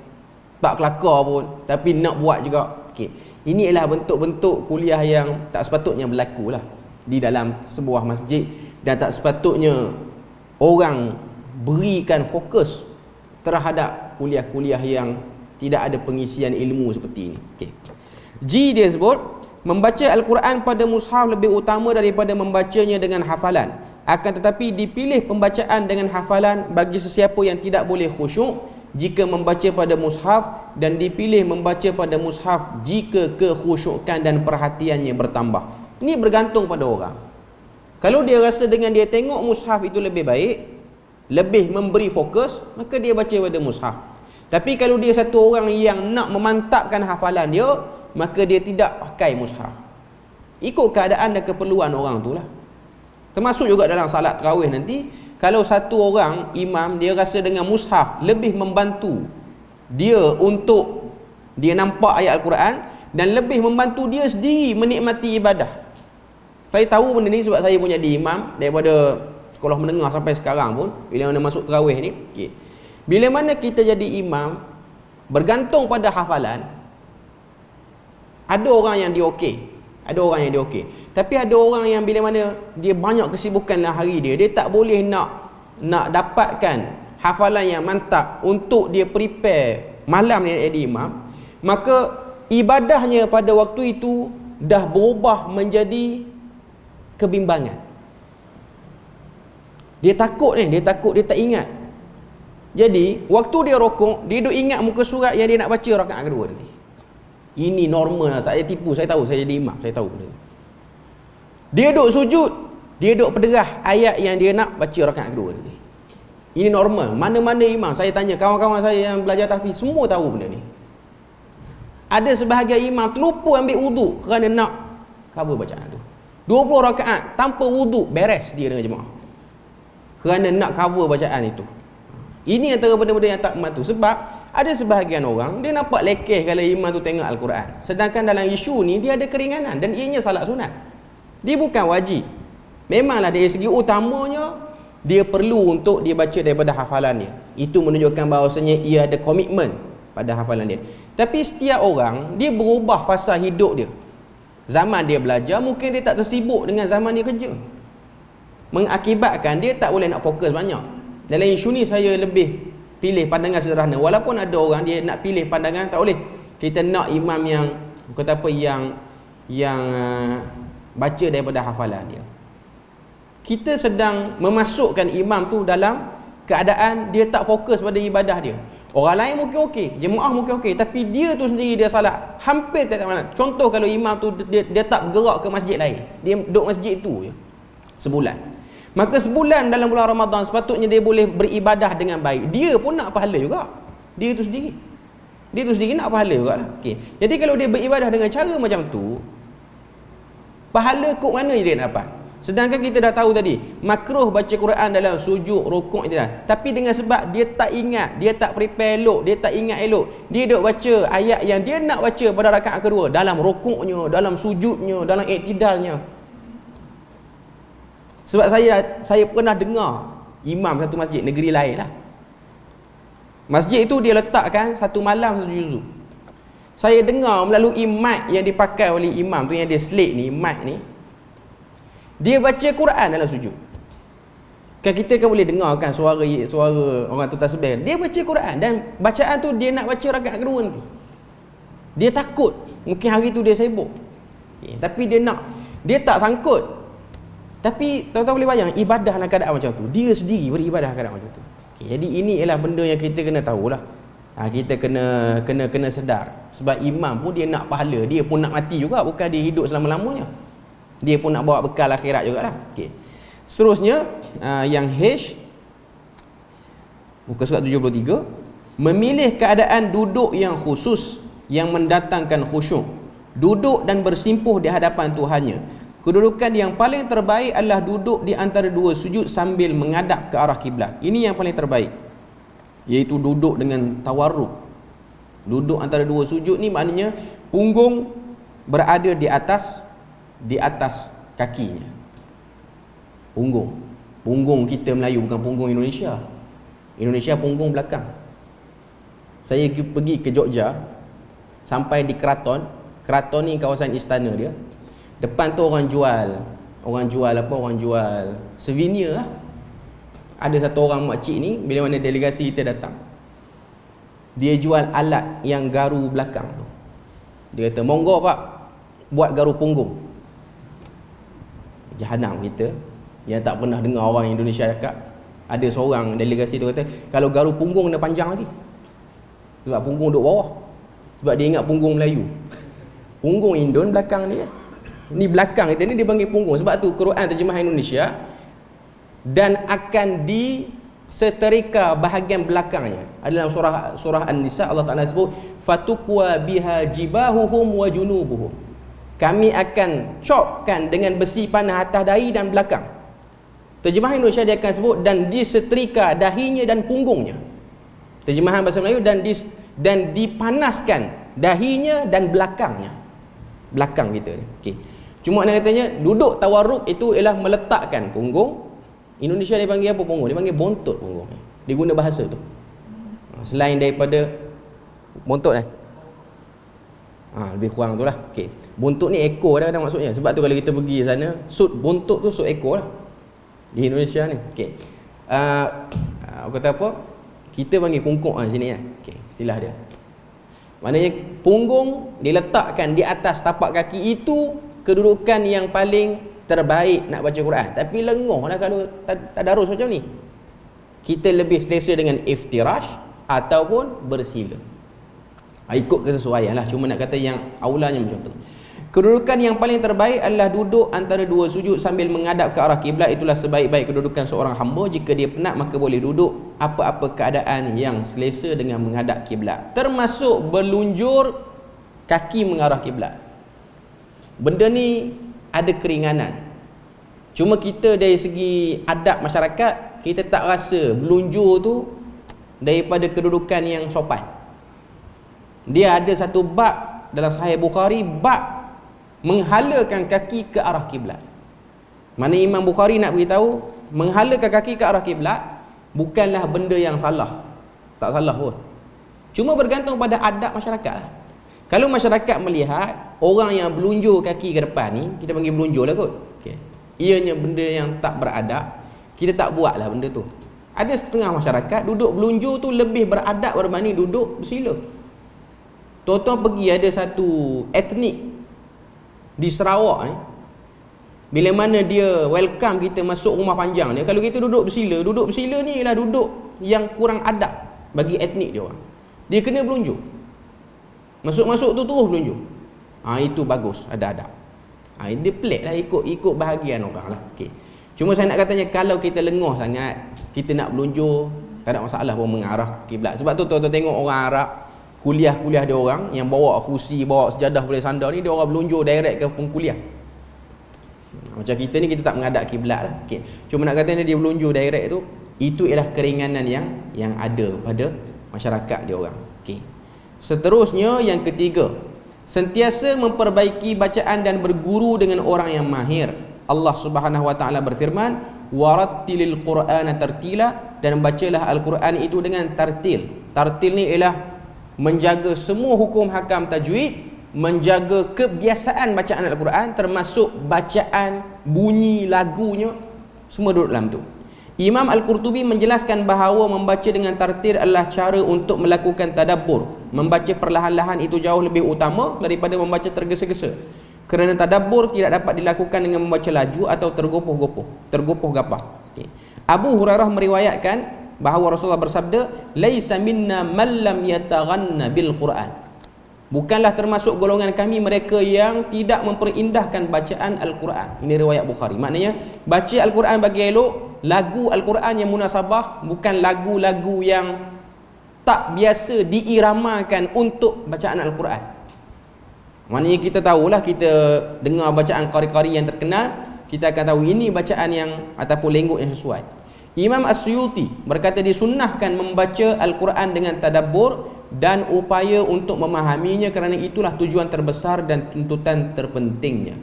tak kelakar pun, tapi nak buat juga, Okey. Ini ialah bentuk-bentuk kuliah yang tak sepatutnya berlaku lah di dalam sebuah masjid, dan tak sepatutnya orang berikan fokus terhadap kuliah-kuliah yang tidak ada pengisian ilmu seperti ini. Okey. G dia sebut, membaca Al-Quran pada mushaf lebih utama daripada membacanya dengan hafalan. Akan tetapi dipilih pembacaan dengan hafalan bagi sesiapa yang tidak boleh khusyuk jika membaca pada mushaf, dan dipilih membaca pada mushaf jika kekhusyukan dan perhatiannya bertambah. Ini bergantung pada orang. Kalau dia rasa dengan dia tengok mushaf itu lebih baik, lebih memberi fokus, maka dia baca pada mushaf. Tapi kalau dia satu orang yang nak memantapkan hafalan dia, maka dia tidak pakai mushaf. Ikut keadaan dan keperluan orang tu lah. Termasuk juga dalam salat tarawih nanti, kalau satu orang imam dia rasa dengan mushaf lebih membantu dia untuk dia nampak ayat Al-Quran, dan lebih membantu dia sendiri menikmati ibadah. Saya tahu benda ni sebab saya pun jadi imam daripada sekolah menengah sampai sekarang pun. Bila mana masuk tarawih ni, okay. Bila mana kita jadi imam bergantung pada hafalan, ada orang yang dia okey, ada orang yang dia okey. Tapi ada orang yang bila mana dia banyak kesibukan dalam hari dia tak boleh nak dapatkan hafalan yang mantap untuk dia prepare malam ni jadi imam, maka ibadahnya pada waktu itu dah berubah menjadi kebimbangan. Dia takut dia tak ingat. Jadi waktu dia rokok, dia duk ingat muka surat yang dia nak baca rakaat kedua nanti. Ini normal lah. Saya tipu, saya tahu, saya jadi imam, saya tahu benda. Dia duk sujud, dia duk pederah ayat yang dia nak baca rakaat kedua nanti. Ini normal. Mana-mana imam, saya tanya kawan-kawan saya yang belajar tahfiz, semua tahu benda ni. Ada sebahagian imam terlupa ambil wuduk kerana nak cover bacaan tu. 20 rakaat tanpa wuduk beres dia dengan jemaah, kerana nak cover bacaan itu. Ini antara benda-benda yang tak membantu. Sebab ada sebahagian orang dia nampak lekeh kalau imam tu tengok Al-Quran, sedangkan dalam isu ni dia ada keringanan dan ianya salat sunat. Dia bukan wajib. Memanglah dari segi utamanya dia perlu untuk dia baca daripada hafalannya. Itu menunjukkan bahawasanya ia ada komitmen pada hafalan dia. Tapi setiap orang dia berubah fasa hidup dia. Zaman dia belajar mungkin dia tak tersibuk dengan zaman dia kerja, mengakibatkan dia tak boleh nak fokus banyak. Dalam isu ni saya lebih pilih pandangan sederhana. Walaupun ada orang dia nak pilih pandangan tak boleh, kita nak imam yang kata apa yang baca daripada hafalan dia. Kita sedang memasukkan imam tu dalam keadaan dia tak fokus pada ibadah dia. Orang lain mungkin okey, jemaah mungkin okey, tapi dia tu sendiri dia salah. Hampir tak mana. Contoh kalau imam tu dia tak bergerak ke masjid lain, dia duduk masjid tu je sebulan. Maka sebulan dalam bulan Ramadan sepatutnya dia boleh beribadah dengan baik. Dia pun nak pahala juga. Dia tu sendiri nak pahala juga lah. Okay. Jadi kalau dia beribadah dengan cara macam tu, pahala kok mana dia nak dapat? Sedangkan kita dah tahu tadi, makruh baca Quran dalam sujud, rukuk itu dah. Tapi dengan sebab dia tak ingat, dia tak prepare elok, dia tak ingat elok, dia duk baca ayat yang dia nak baca pada rakaat kedua, dalam rukuknya, dalam sujudnya, dalam iktidalnya. Sebab saya pernah dengar imam satu masjid negeri lain lah. Masjid itu dia letakkan satu malam satu juzuk. Saya dengar melalui mic yang dipakai oleh imam tu, yang dia slate ni, mic ni, dia baca Quran dalam sujud. Kan kita kan boleh dengar kan suara orang tu tasbih. Dia baca Quran dan bacaan tu dia nak baca rakaat kedua nanti. Dia takut, mungkin hari tu dia sibuk. Okay, tapi dia tak sangkut. Tapi tuan-tuan boleh bayang ibadah dalam keadaan macam tu, dia sendiri beribadah dalam keadaan macam tu. Okay, jadi ini ialah benda yang kita kena tahulah. Kita kena sedar. Sebab imam pun dia nak pahala, dia pun nak mati juga, bukan dia hidup selama-lamanya. Dia pun nak bawa bekal akhirat jugalah. Okay. Seterusnya yang H, muka surat 73, memilih keadaan duduk yang khusus yang mendatangkan khusyuk, duduk dan bersimpuh di hadapan Tuhannya. Kedudukan yang paling terbaik adalah duduk di antara dua sujud sambil menghadap ke arah kiblat. Ini yang paling terbaik, iaitu duduk dengan tawarruk. Duduk antara dua sujud ni maknanya punggung berada di atas kakinya. Punggung kita Melayu, bukan punggung Indonesia. Indonesia punggung belakang. Saya pergi ke Jogja, sampai di keraton, Keraton ni kawasan istana dia. Depan tu orang jual apa? Orang jual souvenir lah. Ada satu orang makcik ni, bila mana delegasi kita datang, dia jual alat yang garu belakang tu. Dia kata, monggo pak, buat garu punggung. Jahanam kita yang tak pernah dengar orang Indonesia cakap. Ada seorang delegasi tu kata, kalau garu punggung kena panjang lagi, sebab punggung duduk bawah. Sebab dia ingat punggung Melayu. Punggung Indon belakang ni. Ni belakang kita ni dia panggil punggung. Sebab tu Quran terjemahan Indonesia, dan akan diseterika bahagian belakangnya. Ada dalam surah An-Nisa, Allah Ta'ala sebut, fatukwa biha jibahuhum wa junubuhum. Kami akan copkan dengan besi panah atas dahi dan belakang. Terjemahan Indonesia dia akan sebut, dan disetrika dahinya dan punggungnya. Terjemahan bahasa Melayu, dan dipanaskan dahinya dan belakangnya. Belakang kita. Okey. Cuma nak katanya duduk tawarruk itu ialah meletakkan punggung. Indonesia dia panggil apa punggung? Dia panggil bontot punggung. Dia guna bahasa tu. Selain daripada bontot lebih kurang tu lah. Okey. Bontot ni ekor dah maksudnya. Sebab tu kalau kita pergi sana, sut bontot tu sut ekor lah. Di Indonesia ni. Okey. Aku kata apa? Kita panggil pungkuk sini lah. Okey, istilah dia. Maknanya punggung diletakkan di atas tapak kaki, itu kedudukan yang paling terbaik nak baca Quran. Tapi lengoh lah kalau tadarus macam ni. Kita lebih selesa dengan iftirash ataupun bersila. Ikut kesesuaian lah. Cuma nak kata yang aulanya macam tu. Kedudukan yang paling terbaik adalah duduk antara dua sujud sambil menghadap ke arah kiblat. Itulah sebaik-baik kedudukan seorang hamba. Jika dia penat, maka boleh duduk apa-apa keadaan yang selesa dengan menghadap kiblat, termasuk berlunjur kaki mengarah kiblat. Benda ni ada keringanan. Cuma kita dari segi adab masyarakat, kita tak rasa berlunjur tu daripada kedudukan yang sopan. Dia ada satu bab dalam Sahih Bukhari, bab menghalakan kaki ke arah kiblat. Mana Imam Bukhari nak beritahu, menghalakan kaki ke arah kiblat bukanlah benda yang salah. Tak salah pun. Cuma bergantung pada adab masyarakat lah. Kalau masyarakat melihat orang yang berlunjur kaki ke depan ni, kita panggil berlunjur lah kot. Okay. Ianya benda yang tak beradab, kita tak buat lah benda tu. Ada setengah masyarakat duduk berlunjur tu lebih beradab berbanding duduk bersila. Tuan-tuan pergi, ada satu etnik di Sarawak ni, bila mana dia welcome kita masuk rumah panjang dia, kalau kita duduk bersila ni ialah duduk yang kurang adab bagi etnik dia orang. Dia kena berlunjur. Masuk-masuk tu terus berlunjur. Itu bagus, ada adab. Dia pelik lah, ikut bahagian orang lah. Okay. Cuma saya nak katanya, kalau kita lengoh sangat, kita nak berlunjur, tak ada masalah pun mengarah kiblat. Sebab tu tuan-tuan tengok orang Arab, kuliah dia orang yang bawa kursi, bawa sejadah boleh sandar ni, dia orang berlunjur direct ke pengkuliah. Macam kita ni, kita tak menghadap kiblat lah. Okay. Cuma nak kata dia berlunjur direct tu, itu ialah keringanan yang ada pada masyarakat dia orang. Okay. Seterusnya yang ketiga, sentiasa memperbaiki bacaan dan berguru dengan orang yang mahir. Allah Subhanahu wa taala berfirman, warattilil Qur'ana tartila, dan bacalah Al-Quran itu dengan tartil. Tartil ni ialah menjaga semua hukum hakam tajwid, menjaga kebiasaan bacaan Al-Quran, termasuk bacaan, bunyi lagunya, semua duduk dalam tu. Imam Al-Qurtubi menjelaskan bahawa membaca dengan tartil adalah cara untuk melakukan tadabbur. Membaca perlahan-lahan itu jauh lebih utama daripada membaca tergesa-gesa, kerana tadabbur tidak dapat dilakukan dengan membaca laju atau tergopoh-gapah. Okay. Abu Hurairah meriwayatkan bahawa Rasulullah bersabda, laisa minna man lam yataghanna bil Quran. Bukanlah termasuk golongan kami mereka yang tidak memperindahkan bacaan Al-Quran. Ini riwayat Bukhari. Maknanya baca Al-Quran bagi elok, lagu Al-Quran yang munasabah, bukan lagu-lagu yang tak biasa diiramakan untuk bacaan Al-Quran. Maknanya kita tahulah, kita dengar bacaan qari-qari yang terkenal, kita akan tahu ini bacaan yang ataupun lenggok yang sesuai. Imam As-Suyuti berkata disunnahkan membaca Al-Quran dengan tadabbur dan upaya untuk memahaminya, kerana itulah tujuan terbesar dan tuntutan terpentingnya.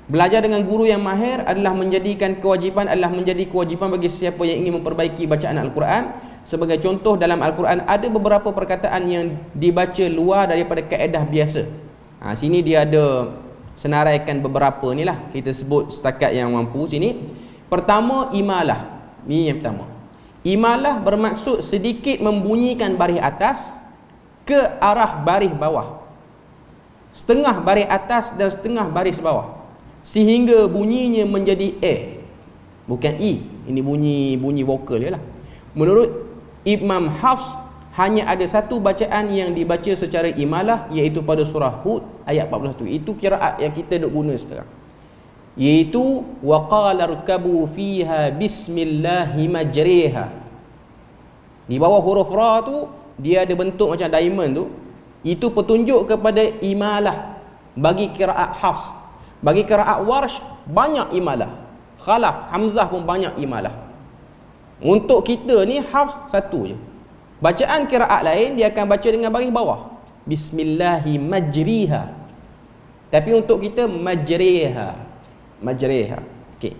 Belajar dengan guru yang mahir adalah menjadi kewajipan bagi siapa yang ingin memperbaiki bacaan Al-Quran. Sebagai contoh, dalam Al-Quran ada beberapa perkataan yang dibaca luar daripada kaedah biasa. Sini dia ada senaraikan beberapa ni lah. Kita sebut setakat yang mampu sini. Pertama, imalah. Ni yang pertama. Imalah bermaksud sedikit membunyikan baris atas ke arah baris bawah. Setengah baris atas dan setengah baris bawah. Sehingga bunyinya menjadi A. Bukan I. Ini bunyi vokal je lah. Menurut Imam Hafs, hanya ada satu bacaan yang dibaca secara imalah, iaitu pada surah Hud ayat 41. Itu qiraat yang kita duk guna sekarang, iaitu wa qala rkabu fiha bismillahi majriha. Di bawah huruf ra tu dia ada bentuk macam diamond tu. Itu petunjuk kepada imalah bagi qiraat Hafs. Bagi qiraat Warsh banyak imalah. Khalaf, Hamzah pun banyak imalah. Untuk kita ni Hafs satu je. Bacaan qiraat lain dia akan baca dengan baris bawah, bismillahi majriha. Tapi untuk kita majriha. Okey.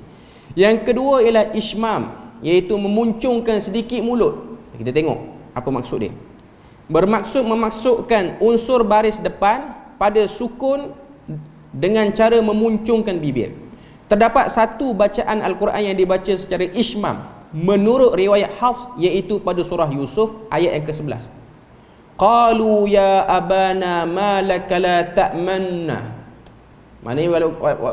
Yang kedua ialah ismam, iaitu memuncungkan sedikit mulut. Kita tengok apa maksud dia. Bermaksud memasukkan unsur baris depan pada sukun dengan cara memuncungkan bibir. Terdapat satu bacaan Al-Quran yang dibaca secara ismam menurut riwayat Hafs, iaitu pada surah Yusuf ayat yang ke-11. Qalu ya abana ma laka la ta'manna. Maknanya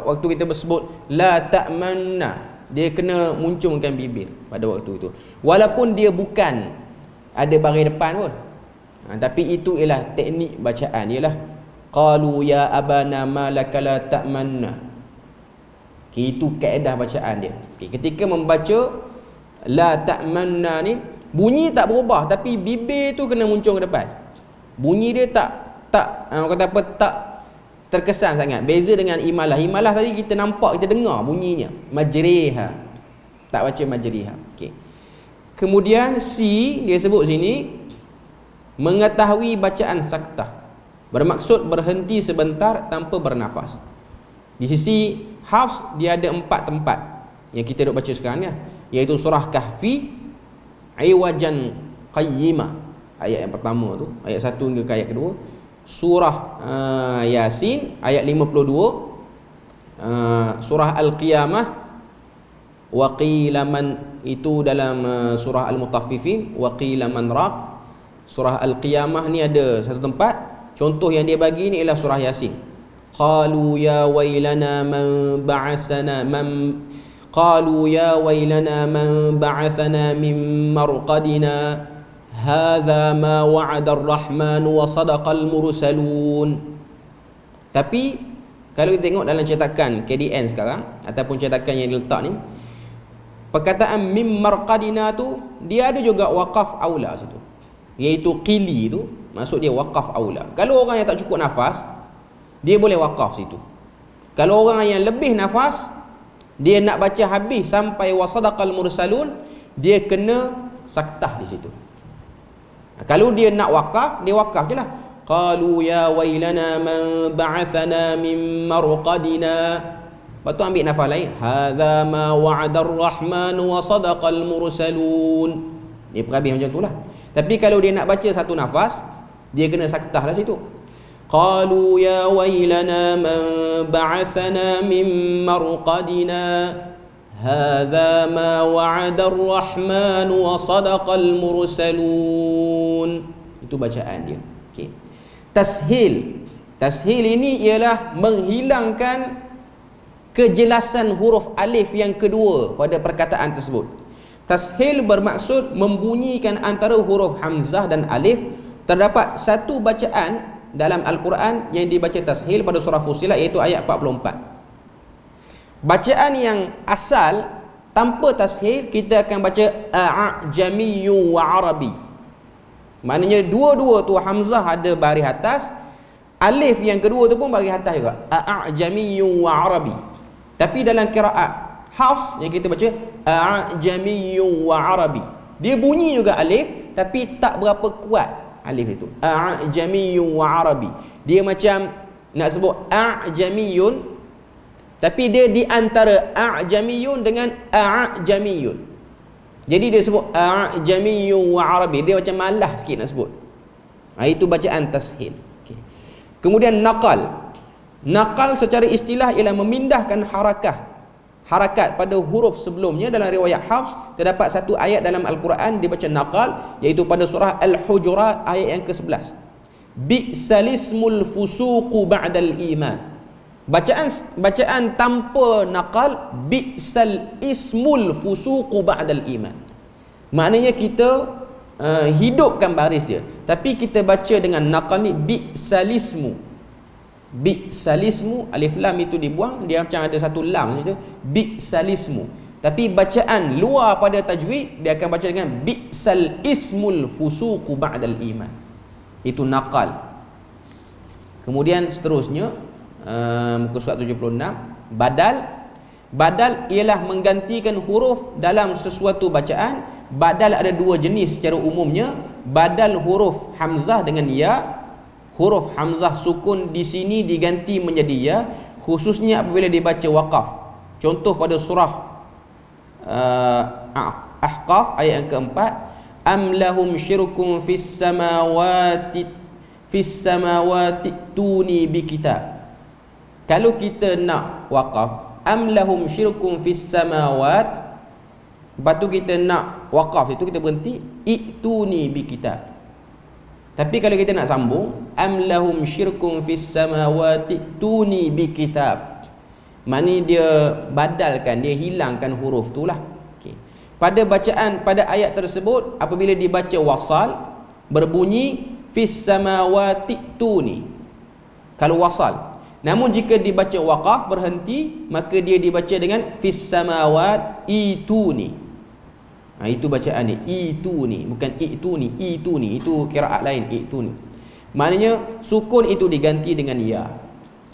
waktu kita bersebut la ta'manna, dia kena muncungkan bibir pada waktu itu, walaupun dia bukan ada baris depan pun. Tapi itu ialah teknik bacaan, ialah qalu ya abana ma laka la ta'manna. Itu kaedah bacaan dia. Ketika membaca la ta'manna ni, bunyi tak berubah, tapi bibir tu kena muncung ke depan. Bunyi dia tak terkesan sangat. Beza dengan imalah. Imalah tadi kita nampak, kita dengar bunyinya. Majriha. Tak baca majriha. Okey. Kemudian si dia sebut sini mengetahui bacaan saktah. Bermaksud berhenti sebentar tanpa bernafas. Di sisi Hafs dia ada 4 tempat yang kita duk baca sekarang ni, iaitu surah Kahfi, Iwajan Qayyimah ayat yang pertama tu, ayat 1 hingga ke ayat kedua. Surah Yasin ayat 52, surah Al-Qiyamah, wa qila man, itu dalam surah Al-Mutaffifin, wa qila man raq. Surah Al-Qiyamah ni ada satu tempat. Contoh yang dia bagi ni ialah surah Yasin. Qalu ya wailana man ba'athana min marqadina hadza ma wa'ada ar-rahman wa sadaqal mursalun. Tapi kalau kita tengok dalam cetakan KDN sekarang ataupun cetakan yang diletak ni, perkataan mim marqadina tu dia ada juga waqaf aula situ, iaitu qili tu maksud dia waqaf aula. Kalau orang yang tak cukup nafas, dia boleh waqaf situ. Kalau orang yang lebih nafas, dia nak baca habis sampai wasadaqal mursalun, dia kena saktah di situ. Kalau dia nak waqaf, dia waqaf je lah. Qalu ya wailana man ba'athana min marqadina. Lepas tu ambil nafas lain. Hadza ma wa'ada ar-rahman wa sadaqal mursalun. Dia perhabis macam tu lah. Tapi kalau dia nak baca satu nafas, dia kena saktah lah situ. Qalu ya wailana man ba'athana min marqadina hadza ma wa'ada ar-rahman wa sadaqal mursalun. Itu bacaan dia. Okey. Tashil ini ialah menghilangkan kejelasan huruf alif yang kedua pada perkataan tersebut. Tashil bermaksud membunyikan antara huruf hamzah dan alif. Terdapat satu bacaan dalam Al-Quran yang dibaca tashil pada surah Fussilat, iaitu ayat 44. Bacaan yang asal tanpa tashil, kita akan baca a'jamiyyu wa arabi. Maknanya dua-dua tu hamzah ada baris atas, alif yang kedua tu pun baris atas juga, a'jamiyyu wa arabi. Tapi dalam qiraat Hafs yang kita baca a'jamiyyu wa arabi, dia bunyi juga alif tapi tak berapa kuat alif itu. A'jamiyyu wa arabi, dia macam nak sebut a'jamiyun, tapi dia di antara a'jamiyun dengan a'jamiyun. Jadi dia sebut a'jamiyyu wa arabi, dia macam malah sikit nak sebut. Itu bacaan tashil. Okay. Kemudian naqal. Naqal secara istilah ialah memindahkan harakat pada huruf sebelumnya. Dalam riwayat Hafs terdapat satu ayat dalam Al-Quran dibaca naqal, iaitu pada surah Al-Hujurat ayat yang ke-11. Bi'salismul fusuqu ba'dal iman. Bacaan tanpa naqal, bi'sal ismul fusuqu ba'dal iman. Maknanya kita hidupkan baris dia, tapi kita baca dengan naqal ni bi'salismu. Bi'salismu, alif lam itu dibuang, dia macam ada satu lam saja. Bi'salismu. Tapi bacaan luar pada tajwid, dia akan baca dengan bi'sal ismul fusuqu ba'dal iman. Itu naqal. Kemudian seterusnya muka surat 76, badal ialah menggantikan huruf dalam sesuatu bacaan. Badal ada dua jenis secara umumnya. Badal huruf hamzah dengan ya. Huruf hamzah sukun di sini diganti menjadi ya, khususnya apabila dibaca waqaf. Contoh pada surah Ahqaf ayat yang keempat, am lahum syirkum fis samawati tuni bi kitab. Kalau kita nak waqaf, am lahum syirkum fis samawat, lepas tu kita nak waqaf itu kita berhenti ituni bi kitab. Tapi kalau kita nak sambung, am lahum syirkum fis samawati tuni bi kitab, maknanya dia badalkan, dia hilangkan huruf tu lah. Okay. Pada bacaan pada ayat tersebut, apabila dibaca wasal, berbunyi fis samawati tuni kalau wasal. Namun jika dibaca waqaf berhenti, maka dia dibaca dengan fis samawat ituni. Itu bacaan ni, ituni, bukan ituni. Ituni itu qiraat lain, ituni. Maknanya sukun itu diganti dengan ya.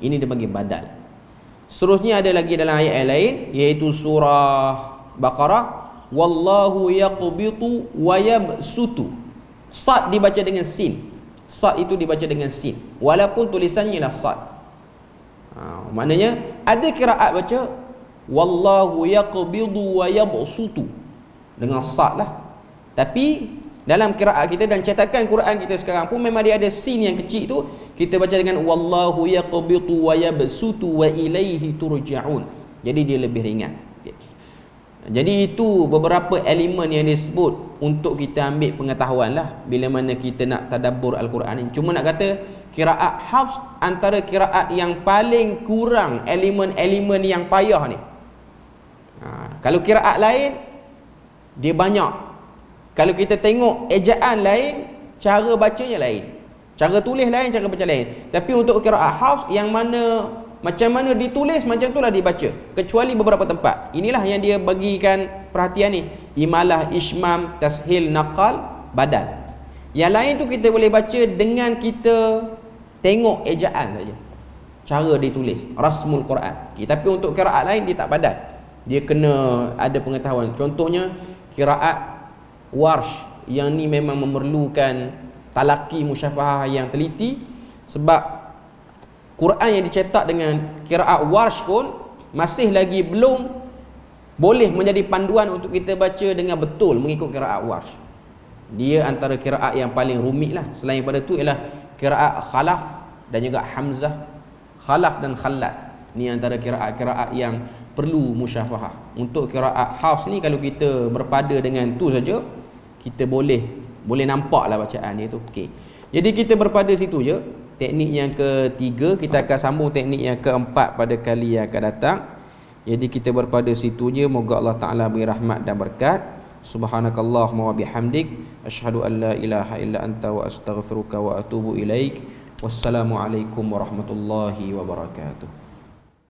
Ini dia bagi badal. Seterusnya ada lagi dalam ayat yang lain, iaitu surah Baqarah, wallahu yaqbitu wa yabsutu. Sad dibaca dengan sin. Sad itu dibaca dengan sin, walaupun tulisannya ialah sad. Maknanya ada qiraat baca wallahu yaqbidu wa yabsutu dengan sad lah. Tapi dalam qiraat kita dan cetakan Quran kita sekarang pun memang dia ada sin yang kecil tu, kita baca dengan wallahu yaqbidu wa yabsutu wa ilaihi turja'un. Jadi dia lebih ringan. Jadi itu beberapa elemen yang disebut untuk kita ambil pengetahuan lah bila mana kita nak tadabbur Al-Quran ni. Cuma nak kata qiraat Hafs antara qiraat yang paling kurang elemen-elemen yang payah ni. Kalau qiraat lain dia banyak. Kalau kita tengok ejaan lain, cara bacanya lain, cara tulis lain, cara baca lain. Tapi untuk qiraat Hafs yang mana macam mana ditulis macam itulah dibaca, kecuali beberapa tempat. Inilah yang dia bagikan perhatian ni, imalah, ishmam, tashil, naqal, badal. Yang lain tu kita boleh baca dengan kita tengok ejaan saja, cara ditulis, rasmul Quran. Tapi untuk qiraat lain dia tak badal, dia kena ada pengetahuan. Contohnya qiraat Warsh, yang ni memang memerlukan talaki musyafahah yang teliti, sebab Quran yang dicetak dengan qiraat Warsh pun masih lagi belum boleh menjadi panduan untuk kita baca dengan betul mengikut qiraat Warsh. Dia antara qiraat yang paling rumit lah. Selain pada tu ialah qiraat Khalaf dan juga Hamzah. Khalaf dan Khallat ni antara qiraat-qiraat yang perlu musyafahah. Untuk qiraat Hafs ni kalau kita berpada dengan tu saja, kita boleh nampaklah bacaan dia tu. Okey. Jadi kita berpada situ je. Teknik yang ketiga, kita akan sambung teknik yang keempat pada kali yang akan datang. Jadi kita berpada situ je. Moga Allah Ta'ala beri rahmat dan berkat. Subhanakallahumma wa bihamdik, asyhadu an la ilaha illa anta wa astaghfiruka wa atubu ilaik. Wassalamualaikum warahmatullahi wabarakatuh.